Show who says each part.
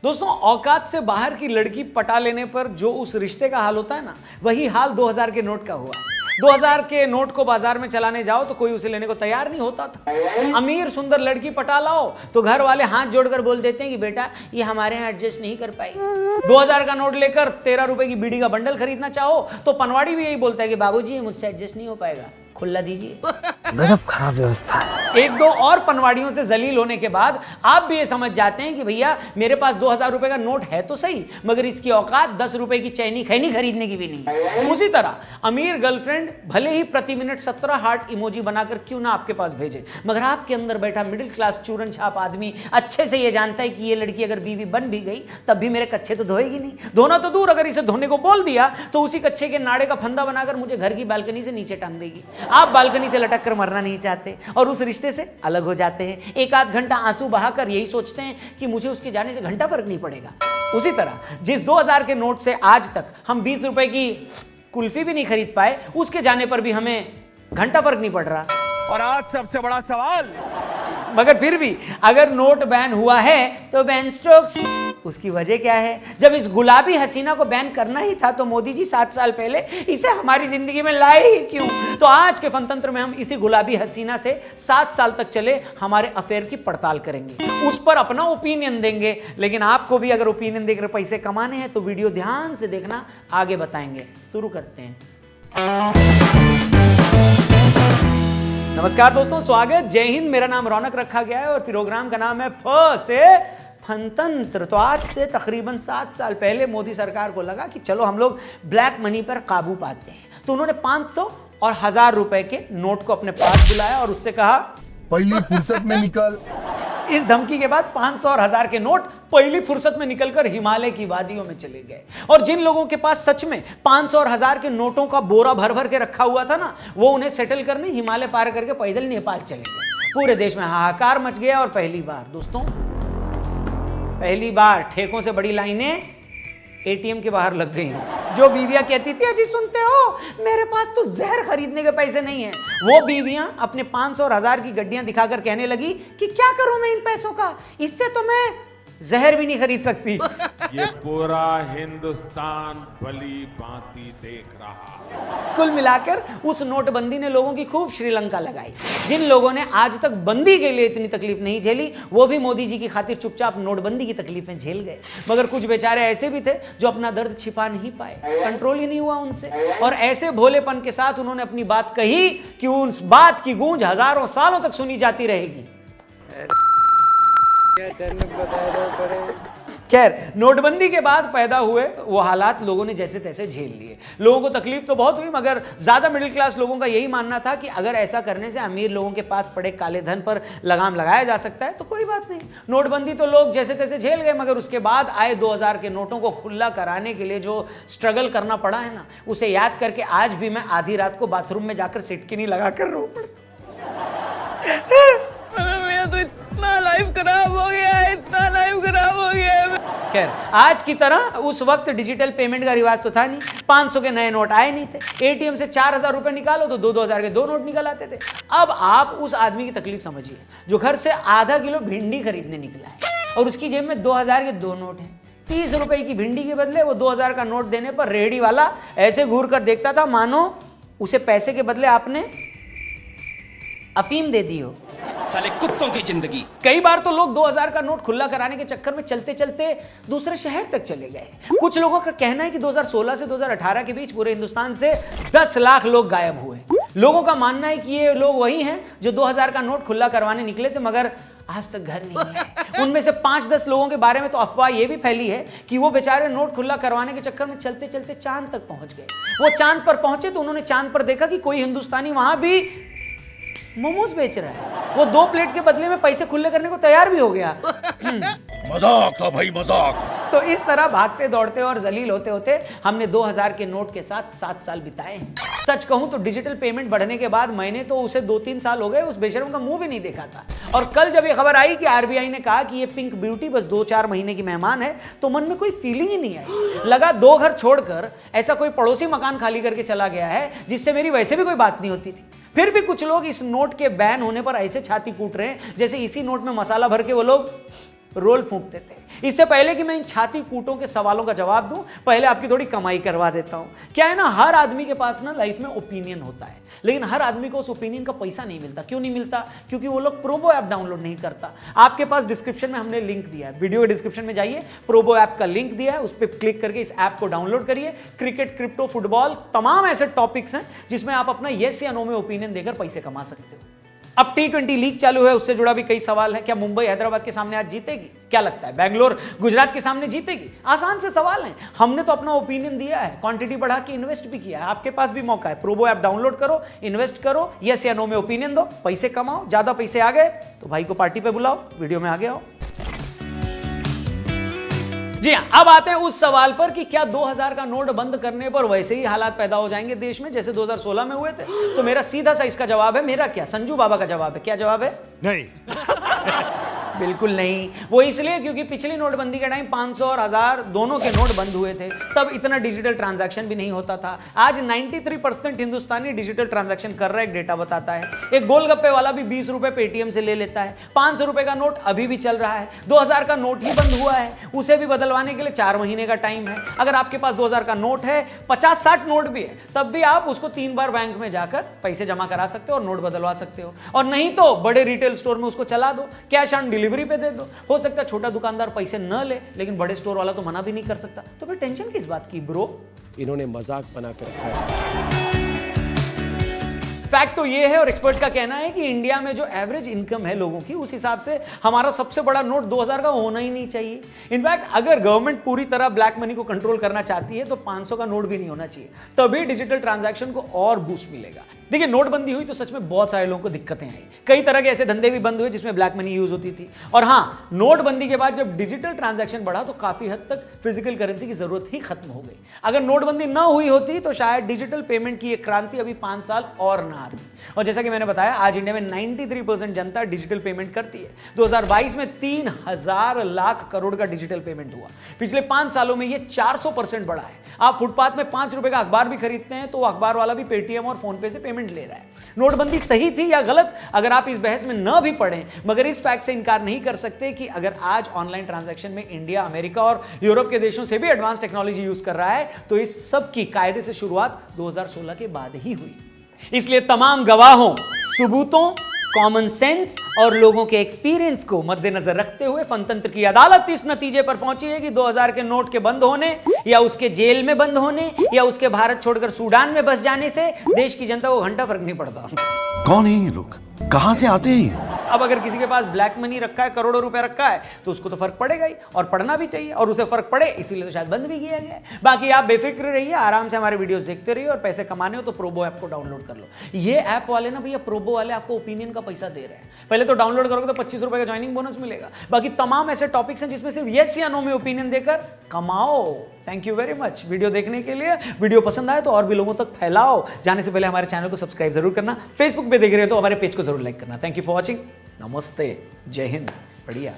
Speaker 1: दोस्तों, औकात से बाहर की लड़की पटा लेने पर जो उस रिश्ते का हाल होता है ना, वही हाल 2000 के नोट का हुआ है। 2000 के नोट को बाजार में चलाने जाओ तो कोई उसे लेने को तैयार नहीं होता था। अमीर सुंदर लड़की पटा लाओ तो घर वाले हाथ जोड़कर बोल देते हैं कि बेटा ये हमारे यहाँ एडजस्ट नहीं कर पाएगी। 2000 का नोट लेकर 13 रुपए की बीड़ी का बंडल खरीदना चाहो तो पनवाड़ी भी यही बोलता है कि बाबूजी मुझसे एडजस्ट नहीं हो पाएगा, खुल्ला दीजिए।
Speaker 2: गजब खराब व्यवस्था है।
Speaker 1: एक दो और पनवाड़ियों से जलील होने के बाद आप भी ये समझ जाते हैं कि भैया मेरे पास 2000 रुपए का नोट है तो सही, मगर इसकी औकात 10 रुपए की चैनी खैनी खरीदने की भी नहीं। उसी तरह अमीर गर्लफ्रेंड भले ही प्रति मिनट 17 हार्ट इमोजी बनाकर क्यों ना आपके पास भेजे, मगर आपके अंदर बैठा मिडिल क्लास चूरन छाप आदमी अच्छे से ये जानता है कि ये लड़की अगर बीवी बन भी गई तब भी मेरे कच्चे तो धोएगी नहीं। धोना तो दूर, अगर इसे धोने को बोल दिया तो उसी कच्चे के नाड़े का फंदा बनाकर मुझे घर की बालकनी से नीचे टांग देगी। आप बालकनी से लटक कर मरना नहीं चाहते और उस रिश्ते से अलग हो जाते हैं। एक आध घंटा आंसू बहाकर यही सोचते हैं कि मुझे उसके जाने से घंटा फर्क नहीं पड़ेगा। उसी तरह जिस 2000 के नोट से आज तक हम 20 रुपए की कुल्फी भी नहीं खरीद पाए, उसके जाने पर भी हमें घंटा फर्क नहीं पड़ रहा।
Speaker 3: और आज सबसे बड़ा सवाल,
Speaker 1: मगर फिर भी अगर नोट बैन हुआ है तो बैन स्टोक्स, उसकी वजह क्या है? जब इस गुलाबी हसीना को बैन करना ही था तो मोदी जी 7 साल पहले इसे हमारी जिंदगी में लाए ही क्यों? तो आज के फनतंत्र में हम इसी गुलाबी हसीना से 7 साल तक चले हमारे अफेयर की पड़ताल करेंगे, उस पर अपना ओपिनियन देंगे। लेकिन आपको भी अगर ओपिनियन देकर पैसे कमाने हैं तो वीडियो ध्यान से देखना, आगे बताएंगे। शुरू करते हैं। नमस्कार दोस्तों, स्वागत, जय हिंद। मेरा नाम रौनक रखा गया है और प्रोग्राम का नाम है फ से फनतंत्र। तो आज से तकरीबन 7 साल पहले मोदी सरकार को लगा कि चलो हम लोग ब्लैक मनी पर काबू पाते हैं, तो उन्होंने 500 और 1000 रुपए के नोट को अपने पास बुलाया और उससे कहा
Speaker 4: पहली फुर्सत में निकल।
Speaker 1: इस धमकी के बाद 500 और 1000 के नोट पहली फुर्सत में निकलकर हिमालय की वादियों में चले गए। और जिन लोगों के पास सच में 500 और 1000 के नोटों का बोरा भर भर के रखा हुआ था ना, वो उन्हें सेटल करने हिमालय पार करके पैदल नेपाल चले गए। पूरे देश में हाहाकार मच गया और पहली बार दोस्तों, पहली बार ठेकों से बड़ी लाइनें एटीएम के बाहर लग गई। जो बीवियां कहती थी अजी सुनते हो मेरे पास तो जहर खरीदने के पैसे नहीं है, वो बीवियां अपने 500 और 1000 की गड्डियां दिखाकर कहने लगी कि क्या करूं मैं इन पैसों का, इससे तो मैं जहर भी नहीं खरीद सकती।
Speaker 3: ये पूरा हिंदुस्तान भली भांति देख रहा।
Speaker 1: कुल मिलाकर उस नोटबंदी ने लोगों की खूब श्रीलंका लगाई। जिन लोगों ने आज तक बंदी के लिए इतनी तकलीफ नहीं झेली, वो भी मोदी जी की खातिर चुपचाप नोटबंदी की तकलीफें झेल गए। मगर कुछ बेचारे ऐसे भी थे जो अपना दर्द छिपा नहीं पाए, कंट्रोल ही नहीं हुआ उनसे, और ऐसे भोलेपन के साथ उन्होंने अपनी बात कही कि उस बात की गूंज हजारों सालों तक सुनी जाती रहेगी। खैर, नोटबंदी के बाद पैदा हुए वो हालात लोगों ने जैसे तैसे झेल लिए। लोगों को तकलीफ तो बहुत हुई, मगर ज्यादा मिडिल क्लास लोगों का यही मानना था कि अगर ऐसा करने से अमीर लोगों के पास पड़े काले धन पर लगाम लगाया जा सकता है तो कोई बात नहीं। नोटबंदी तो लोग जैसे तैसे झेल गए, मगर उसके बाद आए 2000 के नोटों को खुला कराने के लिए जो स्ट्रगल करना पड़ा है ना, उसे याद करके आज भी मैं आधी रात को बाथरूम में जाकर सिटकिनी लगाकर रो पड़ता।
Speaker 2: तो इतना लाइफ खराब हो गया है, इतना लाइफ खराब हो गया है।
Speaker 1: खैर, आज की तरह उस वक्त डिजिटल पेमेंट का रिवाज तो था नहीं, 500 के नए नोट आए नहीं थे। एटीएम से 4000 रुपए निकालो तो 2-2000 के 2 नोट निकल आते थे। अब आप उस आदमी की तकलीफ समझिए जो घर से आधा किलो भिंडी खरीदने निकला है और उसकी जेब में 2000 के 2 नोट हैं। 30 रुपए की भिंडी के बदले वो 2000 का नोट देने पर रेहड़ी वाला ऐसे घूर कर देखता था मानो उसे पैसे के बदले आपने अफीम दे दी हो।
Speaker 5: साले कुत्तों की जिंदगी।
Speaker 1: कई बार तो लोग 2000 का नोट खुला कराने के चक्कर में चलते चलते दूसरे शहर तक चले गए। कुछ लोगों का कहना है कि 2016 से 2018 के बीच पूरे हिंदुस्तान से 10 लाख लोग गायब हुए। लोगों का मानना है कि ये लोग वही हैं जो 2000 का नोट खुला करवाने निकले थे मगर आज तक घर नहीं है। उनमें से 5-10 लोगों के बारे में तो अफवाह ये भी फैली है कि वो बेचारे नोट खुला करवाने के चक्कर में चलते चलते चांद तक पहुंच गए। वो चांद पर पहुंचे तो उन्होंने चांद पर देखा कि कोई हिंदुस्तानी वहां भी मोमोज बेच रहा है। वो 2 प्लेट के बदले में पैसे खुले करने को तैयार भी हो गया।
Speaker 4: मजाक था भाई, मजाक।
Speaker 1: तो इस तरह भागते दौड़ते और जलील होते होते हमने 2000 के नोट के साथ 7 साल बिताए हैं। सच कहूं तो डिजिटल पेमेंट बढ़ने के बाद मैंने तो उसे 2-3 साल हो गए उस बेशरम का मुंह भी नहीं देखा था। और कल जब ये खबर आई कि आरबीआई ने कहा कि ये पिंक ब्यूटी बस 2-4 महीने की मेहमान है, तो मन में कोई फीलिंग ही नहीं आई। लगा 2 घर छोड़कर ऐसा कोई पड़ोसी मकान खाली करके चला गया है जिससे मेरी वैसे भी कोई बात नहीं होती थी। फिर भी कुछ लोग इस नोट के बैन होने पर ऐसे छाती कूट रहे हैं जैसे इसी नोट में मसाला भर के वो लोग रोल फूंकते थे। इससे पहले कि मैं इन छाती कूटों के सवालों का जवाब दूं, पहले आपकी थोड़ी कमाई करवा देता हूं। क्या है ना, हर आदमी के पास ना लाइफ में ओपिनियन होता है, लेकिन हर आदमी को उस ओपिनियन का पैसा नहीं मिलता। क्यों नहीं मिलता? क्योंकि वो लोग प्रोबो ऐप डाउनलोड नहीं करता। आपके पास डिस्क्रिप्शन में हमने लिंक दिया है, वीडियो के डिस्क्रिप्शन में जाइए, प्रोबो ऐप का लिंक दिया है, उस पर क्लिक करके इस ऐप को डाउनलोड करिए। क्रिकेट, क्रिप्टो, फुटबॉल, तमाम ऐसे टॉपिक्स हैं जिसमें आप अपना येस या नो में ओपिनियन देकर पैसे कमा सकते हो। अब T20 लीग चालू है, उससे जुड़ा भी कई सवाल है। क्या मुंबई हैदराबाद के सामने आज जीतेगी? क्या लगता है बैंगलोर गुजरात के सामने जीतेगी? आसान से सवाल हैं। हमने तो अपना ओपिनियन दिया है, क्वांटिटी बढ़ा के इन्वेस्ट भी किया है। आपके पास भी मौका है, प्रोबो ऐप डाउनलोड करो, इन्वेस्ट करो, यस या नो में ओपिनियन दो, पैसे कमाओ। ज्यादा पैसे आ गए तो भाई को पार्टी पे बुलाओ, वीडियो में आगे आओ। जी हां, अब आते हैं उस सवाल पर कि क्या 2000 का नोट बंद करने पर वैसे ही हालात पैदा हो जाएंगे देश में जैसे 2016 में हुए थे? तो मेरा सीधा सा इसका जवाब है, मेरा क्या, संजू बाबा का जवाब है। क्या जवाब है?
Speaker 4: नहीं।
Speaker 1: बिल्कुल नहीं। वो इसलिए क्योंकि पिछली नोटबंदी के टाइम 500 और 1000 दोनों के नोट बंद हुए थे, तब इतना डिजिटल ट्रांजैक्शन भी नहीं होता था। आज 93% हिंदुस्तानी डिजिटल ट्रांजैक्शन कर रहा है, एक डेटा बताता है। एक गोलगप्पे वाला भी 20 रुपए पेटीएम से ले लेता है। 500 रुपए का नोट अभी भी चल रहा है। 2000 का नोट ही बंद हुआ है, उसे भी बदलवाने के लिए 4 महीने का टाइम है। अगर आपके पास 2000 का नोट है, 50-60 नोट भी है, तब भी आप उसको 3 बार बैंक में जाकर पैसे जमा करा सकते हो और नोट बदलवा सकते हो। और नहीं तो बड़े रिटेल स्टोर में उसको चला दो, कैश ऑन डिलीवरी पे दे दो। हो सकता है छोटा दुकानदार पैसे न ले, लेकिन बड़े स्टोर वाला तो मना भी नहीं कर सकता। तो फिर टेंशन किस बात की ब्रो?
Speaker 6: इन्होंने मजाक बना कर रखा है।
Speaker 1: फैक्ट तो ये है और एक्सपर्ट्स का कहना है कि इंडिया में जो एवरेज इनकम है लोगों की, उस हिसाब से हमारा सबसे बड़ा नोट 2000 का होना ही नहीं चाहिए। इनफैक्ट अगर गवर्नमेंट पूरी तरह ब्लैक मनी को कंट्रोल करना चाहती है तो 500 का नोट भी नहीं होना चाहिए, तभी डिजिटल ट्रांजैक्शन को और बूस्ट मिलेगा। देखिए, नोटबंदी हुई तो सच में बहुत सारे लोगों को दिक्कतें आई। कई तरह के ऐसे धंधे भी बंद हुए जिसमें ब्लैक मनी यूज होती थी। और हाँ, नोटबंदी के बाद जब डिजिटल ट्रांजैक्शन बढ़ा तो काफी हद तक फिजिकल करेंसी की जरूरत ही खत्म हो गई। अगर नोटबंदी ना हुई होती तो शायद डिजिटल पेमेंट की एक क्रांति अभी 5 साल और ना आती। और जैसा कि मैंने बताया, आज इंडिया में 93% जनता डिजिटल पेमेंट करती है। 2022 में 3000 लाख करोड़ का डिजिटल पेमेंट हुआ। पिछले 5 सालों में यह 400% बढ़ा है। आप फुटपाथ में 5 रुपए का अखबार भी खरीदते हैं तो अखबार वाला भी पेटीएम और फोन पे से पेमेंट ले रहा है। नोटबंदी सही थी या गलत, अगर आप इस बहस में न भी पढ़ें, मगर इस फैक्ट से इनकार नहीं कर सकते कि अगर आज ऑनलाइन ट्रांजैक्शन में इंडिया, अमेरिका और यूरोप के देशों से भी एडवांस टेक्नोलॉजी यूज कर रहा है, तो इस सब की कायदे से शुरुआत 2016 के बाद ही हुई। इसलिए तमाम गवाहों, सबूतों, कॉमन सेंस और लोगों के एक्सपीरियंस को मद्देनजर रखते हुए फनतंत्र की अदालत इस नतीजे पर पहुंची है कि 2000 के नोट के बंद होने या उसके जेल में बंद होने या उसके भारत छोड़कर सूडान में बस जाने से देश की जनता को घंटा फर्क नहीं पड़ता।
Speaker 7: कौन है ये लोग? कहां से आते हैं?
Speaker 1: अब अगर किसी के पास ब्लैक मनी रखा है, करोड़ों रुपए रखा है, तो उसको तो फर्क पड़ेगा ही, और पड़ना भी चाहिए, और उसे फर्क पड़े इसीलिए तो शायद बंद भी किया गया है। बाकी आप बेफिक्र रहिए, आराम से हमारे वीडियोस देखते रहिए, और पैसे कमाने हो तो प्रोबो ऐप को डाउनलोड कर लो। ये ऐप वाले ना भैया, प्रोबो वाले आपको ओपिनियन का पैसा दे रहे हैं। पहले तो डाउनलोड करोगे तो 25 रुपए का ज्वाइनिंग बोनस मिलेगा। बाकी तमाम ऐसे टॉपिक्स हैं जिसमें सिर्फ येस या नो में ओपिनियन देकर कमाओ। Thank you very much video देखने के लिए। वीडियो पसंद आए तो और भी लोगों तक फैलाओ। जाने से पहले हमारे चैनल को सब्सक्राइब जरूर करना। फेसबुक पे देख रहे हो तो हमारे पेज को जरूर लाइक करना। Thank you for watching. नमस्ते, जय हिंद, बढ़िया।